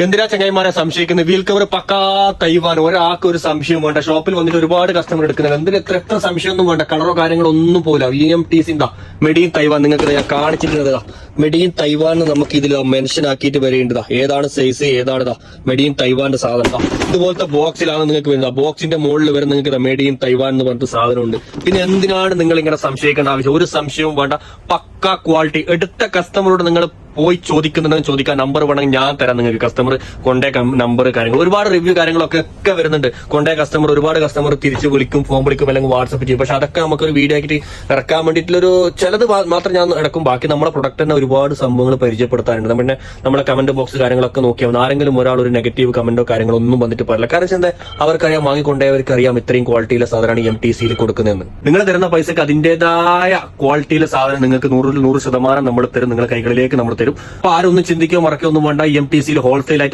എന്തിനാ ചങ്ങായിമാരെ സംശയിക്കുന്നത്? വീൽ കവർ പക്കാ തൈവാൻ, ഒരാൾക്ക് ഒരു സംശയം വേണ്ട. ഷോപ്പിൽ വന്നിട്ട് ഒരുപാട് കസ്റ്റമർ എടുക്കുന്നത് എന്തിന് എത്ര സംശയമൊന്നും വേണ്ട. കളറോ കാര്യങ്ങളോ ഒന്നും പോല. EMTC മെഡിൻ തൈവാൻ നിങ്ങൾക്ക് ഞാൻ കാണിച്ചിട്ടുള്ളതാ. മെഡിൻ തൈവാൻ നമുക്ക് ഇതിൽ മെൻഷൻ ആക്കിയിട്ട് വരേണ്ടതാ. ഏതാണ് സൈസ്, ഏതാണിതാ മെഡിൻ തൈവാന്റെ സാധനം. ഇതുപോലത്തെ ബോക്സിലാണ് നിങ്ങൾക്ക് വരുന്നത്. ബോക്സിന്റെ മുകളിൽ വരെ നിങ്ങൾക്ക് മെഡിൻ തൈവാൻ എന്ന് പറഞ്ഞിട്ട് സാധനമുണ്ട്. പിന്നെ എന്തിനാണ് നിങ്ങൾ ഇങ്ങനെ സംശയിക്കേണ്ട ആവശ്യം? ഒരു സംശയവും വേണ്ട. പക്ക ക്വാളിറ്റി. എടുത്ത കസ്റ്റമറോട് നിങ്ങൾ പോയി ചോദിക്കുന്നുണ്ടെങ്കിൽ ചോദിക്കാൻ നമ്പർ വേണമെങ്കിൽ ഞാൻ തരാം നിങ്ങൾക്ക്. കസ്റ്റമർ കോൺടാക്ട് നമ്പർ കാര്യങ്ങൾ ഒരുപാട് റിവ്യൂ കാര്യങ്ങളൊക്കെ വരുന്നുണ്ട്. കോൺടാക്ട് കസ്റ്റമർ ഒരുപാട് കസ്റ്റമർ തിരിച്ച് വിളിക്കും, ഫോൺ വിളിക്കും, അല്ലെങ്കിൽ വാട്സപ്പ് ചെയ്യും. പക്ഷെ അതൊക്കെ നമുക്കൊരു വീഡിയോ ആക്കിയിട്ട് ഇറക്കാൻ വേണ്ടിയിട്ടുള്ളൊരു ചിലത് മാത്രം ഞാൻ ഇറക്കും. ബാക്കി നമ്മളെ പ്രൊഡക്റ്റ് തന്നെ ഒരുപാട് സംഭവങ്ങൾ പരിചയപ്പെടുത്താനുണ്ട്. പിന്നെ നമ്മളെ കമന്റ് ബോക്സ് കാര്യങ്ങളൊക്കെ നോക്കിയാൽ ആരെങ്കിലും ഒരാൾ ഒരു നെഗറ്റീവ് കമന്റോ കാര്യങ്ങളോ ഒന്നും വന്നിട്ട് പറയില്ല. കാരണം എന്താ, അവർക്കറിയാം, വാങ്ങിക്കൊണ്ടവർക്ക് അറിയാം ഇത്രയും ക്വാളിറ്റിയിലെ സാധനമാണ് EMTC കൊടുക്കുന്നതെന്ന്. നിങ്ങൾ തരുന്ന പൈസക്ക് അതിന്റേതായ ക്വാളിറ്റിയിലെ സാധനം നിങ്ങൾക്ക് 100% നമ്മൾ തരും. നിങ്ങളുടെ കൈകളിലേക്ക് നമ്മൾ തരും. അപ്പൊ ആരൊന്നും ചിന്തിക്കോ മറക്കോ ഒന്നും വേണ്ട. EMTC ഹോൾസെയിൽ ആയിട്ട്